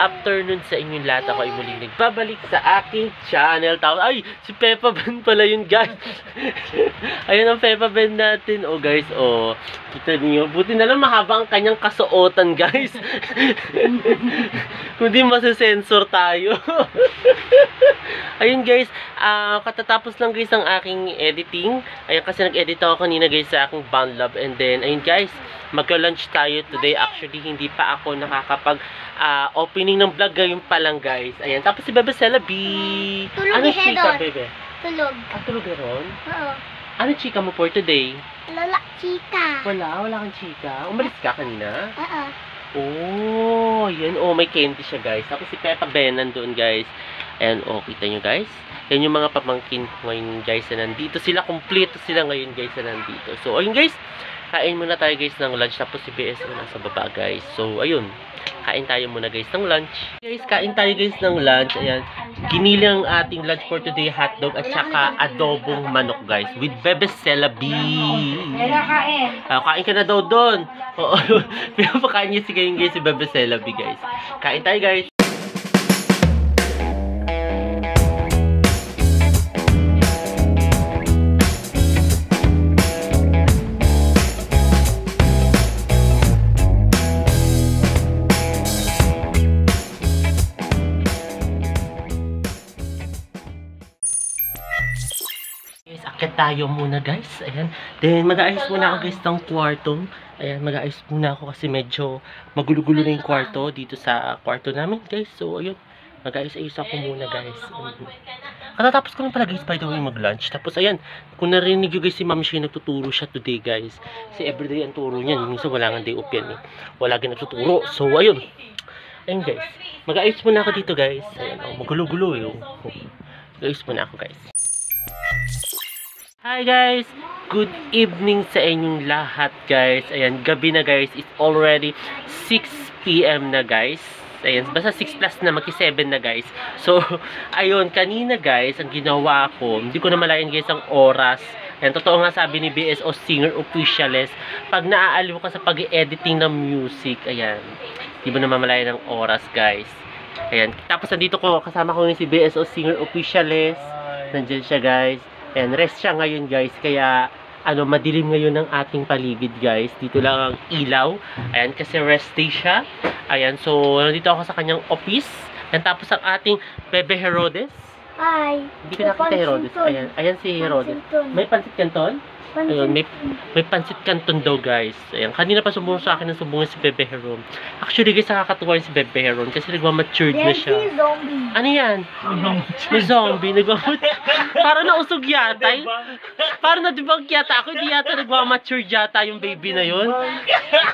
afternoon sa inyong lahat. Ako ay muling nagbabalik sa aking channel. Ay, si Peppa Ben pala yun, guys. Ayun ang Peppa Ben natin. Oh, guys, oh. Kita niyo. Buti na lang mahaba ang kanyang kasuotan, guys. Kundi masasensor tayo. Ayun, guys. Katatapos lang, guys, ang aking editing. Ayun, kasi nag-edit ako kanina, guys, sa aking BandLab. And then, ayun, guys, magka-lunch tayo today. Actually, hindi pa ako nakakapag opening ng vlog ngayon pa lang, guys. Ayan. Tapos si Bebe Celabi. Tulog Ano chika, Bebe? Tulog. Tulog ka ron? Oo. Ano chika mo for today? Lala, chika. Wala kang chika. Umalis ka kanina? Oo. Oh, yan. Oh, may candy siya, guys. Tapos si Peppa Ben nandun, guys. And oh, kita nyo, guys. Yan yung mga pamangkin ko ngayon, guys, na nandito sila. Kompleto sila ngayon, guys, na nandito. So, ayun, guys. Kain muna tayo, guys, ng lunch. Tapos si BS mo nasa baba, guys. So, ayun. Kain tayo muna, guys, ng lunch. Guys, kain tayo, guys, ng lunch. Ayan. Ginili ang ating lunch for today, hotdog at saka adobong manok, guys. With Bebe Celabi. Kain ka na daw doon. Oo. Pinapakain niya si ngayon, guys, si Bebe Celabi, guys. Kain tayo, guys. Akit tayo muna, guys. Ayan. Then, mag-aayos muna ako, guys, ng kwarto. Ayan, mag-aayos muna ako kasi medyo magulo-gulo na yung kwarto dito sa kwarto namin, guys. So, ayun. Mag-aayos-ayos ako muna, guys. Katatapos ko lang pala, guys, by the way, mag-lunch. Tapos, ayan. Kung narinig nyo, guys, si Ma'am Shea nagtuturo siya today, guys. Kasi everyday ang turo niyan. Minsan wala nga day off yan, eh. Wala ganang nagtuturo. So, ayun. Ayun, guys. Mag-aayos muna ako dito, guys. Ayan, oh, magulo-gulo, eh. Mag-aayos muna ako, guys. Hi guys! Good evening sa inyong lahat, guys. Ayan, gabi na, guys. It's already 6 PM na, guys. Ayan, basta 6 plus na, maki-7 na, guys. So, ayun, kanina, guys, ang ginawa ko, hindi ko na malayan, guys, ang oras. Ayan, totoo nga sabi ni BSO Singer Officialist, pag naaaliw ka sa pag-editing ng music, ayan, hindi mo na mamalayan ang oras, guys. Ayan, tapos nandito ko, kasama ko yung si BSO Singer Officialist. Nandiyan siya, guys. And rest siya ngayon, guys. Kaya, madilim ngayon ang ating paligid, guys. Dito lang ang ilaw. Ayan, kasi rest day siya. Ayan, so, nandito ako sa kanyang office. And tapos ang ating Bebe Herodes. Hi. Hindi ko nakita Herodes. Ayan, ayan si Herodes. May pansit canton? Ayun, may pansit canton daw, guys. Ayan, kanina pa sumbong sa akin ng sumbong si Bebe Heron. Actually, guys, nakakatuwa yung si Bebe Heron kasi nagmamatured na siya. Ano yan? May zombie. Parang nausog yata. Parang nadibag yata ako. Hindi yata nagmamatured yata yung baby na yun.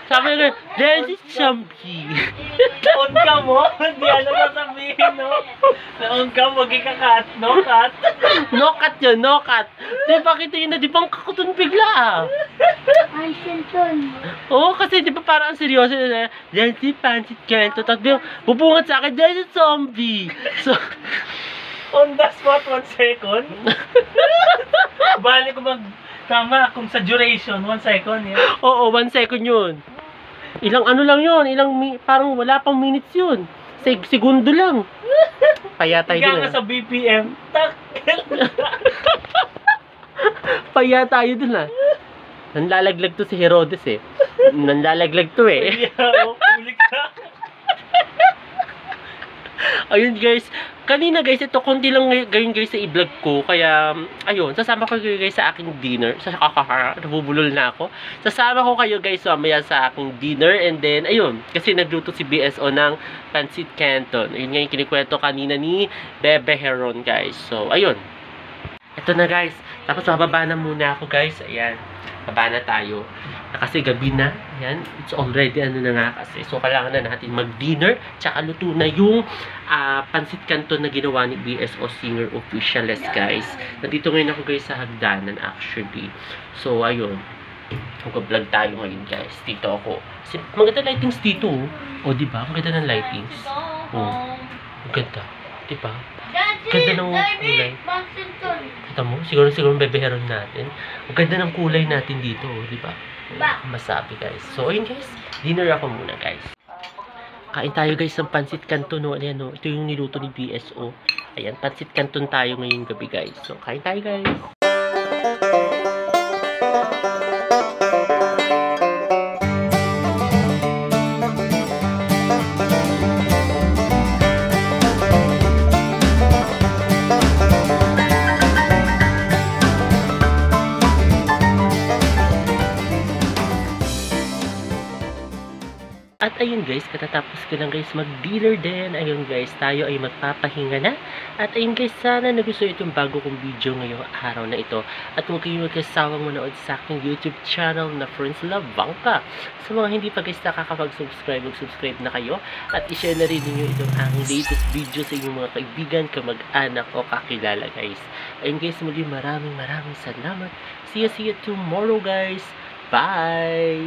Sabi nga, there's a zombie. Naon ka mo? Hindi ano sasabihin, no? Naon ka, magkikakat. No cut. No cut yun, no cut. Diba, kita yun na, di bang kakutun bigla, ah. Ay, Sinton. Oo, kasi di ba parang ang seryoso na, dahil si Pansit Canton, tapos bubungat sa akin, dahil si zombie. So, On the spot, 1 second. Bali ko tama, kung sa duration, 1 second, yan. oo, 1 second yun. Ilang ano lang yun, parang wala pang minutes yun. Segundo lang. Payatay Ika din, nga sa BPM, tak. Paya tayo dun, ah. Nanlalaglag to si Herodes, eh. Nanlalaglag to, eh. Ulik ka. Ayun, guys. Kanina, guys, ito konti lang ngayon, guys, sa i-vlog ko. Kaya, ayun, sasama ko kayo, guys, sa aking dinner. Nabubulol na ako. Sasama ko kayo, guys, mamaya sa aking dinner. And then, ayun, kasi nagluto si BSO ng Pansit Canton. Ayun nga yung kinikwento kanina ni Bebe Heron, guys. So, ayun. Ito na, guys. Tapos mababa na muna ako, guys. Ayan. Baba na tayo. Kasi gabi na. Ayan. It's already ano na nga kasi. So, kailangan na natin mag-dinner. Tsaka luto na yung pansit canton na ginawa ni BSO Singer Officialist, guys. Nandito ngayon ako, guys, sa hagdanan, actually. So, ayun. Mag-vlog tayo ngayon, guys. Dito ako. Kasi maganda lightings dito, oh. O, diba? Maganda ng lightings. Oh. Maganda. Diba? Ganda ng kulay. Kita mo? Siguro Bebe Heron natin. Ang ganda ng kulay natin dito, di ba? Masabi, guys. So, ayun, guys. Dinner ako muna, guys. Kain tayo guys ng pansit canton, no? Ayan, no? Ito yung niluto ni BSO. Ayan, pansit canton tayo ngayong gabi guys. So, kain tayo guys. At ayun guys, katatapos ko lang guys mag-dinner din. Ayun guys, tayo ay magpapahinga na. At ayun guys, sana nagustuhan itong bago kong video ngayong araw na ito. At huwag kayong magkasawang manood sa aking YouTube channel na Friends Love Bangka. Sa mga hindi pa guys nakakapag-subscribe, mag-subscribe na kayo. At i-share na rin ninyo itong aking latest video sa inyong mga kaibigan, kamag-anak o kakilala guys. Ayun guys, muli maraming salamat. See you tomorrow guys. Bye!